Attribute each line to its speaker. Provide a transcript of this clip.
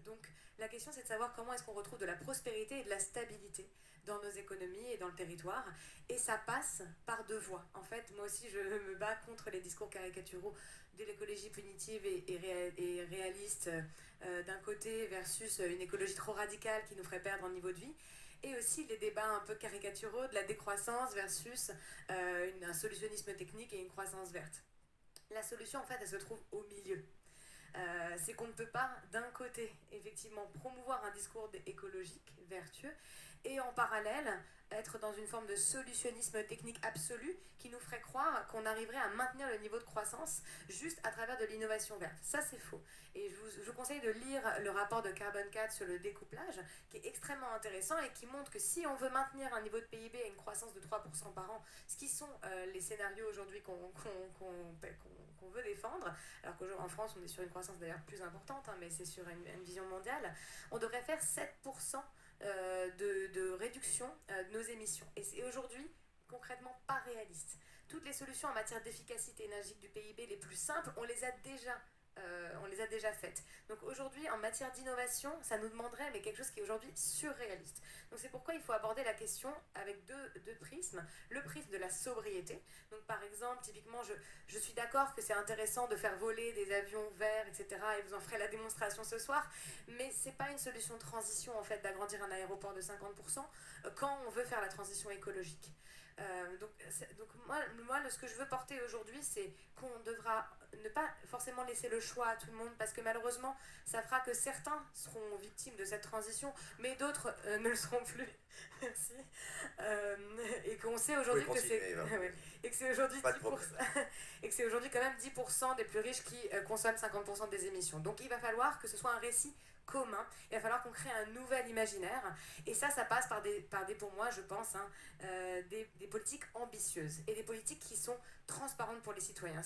Speaker 1: Donc la question c'est de savoir comment est-ce qu'on retrouve de la prospérité et de la stabilité dans nos économies et dans le territoire. Et ça passe par deux voies. En fait, moi aussi je me bats contre les discours caricaturaux de l'écologie punitive et réaliste d'un côté versus une écologie trop radicale qui nous ferait perdre en niveau de vie. Et aussi les débats un peu caricaturaux de la décroissance versus un solutionnisme technique et une croissance verte. La solution, en fait, elle se trouve au milieu. C'est qu'on ne peut pas, d'un côté, effectivement, promouvoir un discours écologique, vertueux, et en parallèle, être dans une forme de solutionnisme technique absolu qui nous ferait croire qu'on arriverait à maintenir le niveau de croissance juste à travers de l'innovation verte. Ça, c'est faux. Et je vous conseille de lire le rapport de Carbon 4 sur le découplage, qui est extrêmement intéressant et qui montre que si on veut maintenir un niveau de PIB et une croissance de 3% par an, ce qui sont les scénarios aujourd'hui qu'on veut défendre, alors qu'en France, on est sur une croissance d'ailleurs plus importante, hein, mais c'est sur une vision mondiale, on devrait faire 7% de réduction de nos émissions. Et c'est aujourd'hui concrètement pas réaliste. Toutes les solutions en matière d'efficacité énergétique du PIB les plus simples, on les a déjà faites. Donc aujourd'hui, en matière d'innovation, ça nous demanderait mais quelque chose qui est aujourd'hui surréaliste. Donc c'est pourquoi il faut aborder la question avec deux prismes. Le prisme de la sobriété. Donc par exemple, typiquement, je suis d'accord que c'est intéressant de faire voler des avions verts, etc. Et vous en ferez la démonstration ce soir. Mais c'est pas une solution de transition en fait d'agrandir un aéroport de 50% quand on veut faire la transition écologique. Donc moi, ce que je veux porter aujourd'hui, c'est qu'on devra ne pas forcément laisser le choix à tout le monde, parce que malheureusement, ça fera que certains seront victimes de cette transition, mais d'autres ne le seront plus. Merci. Et qu'on sait aujourd'hui que c'est et que c'est aujourd'hui 10%, et que c'est aujourd'hui quand même 10% des plus riches qui consomment 50% des émissions. Donc il va falloir que ce soit un récit commun, il va falloir qu'on crée un nouvel imaginaire, et ça passe par des pour moi, je pense, des politiques ambitieuses, et des politiques qui sont transparentes pour les citoyens.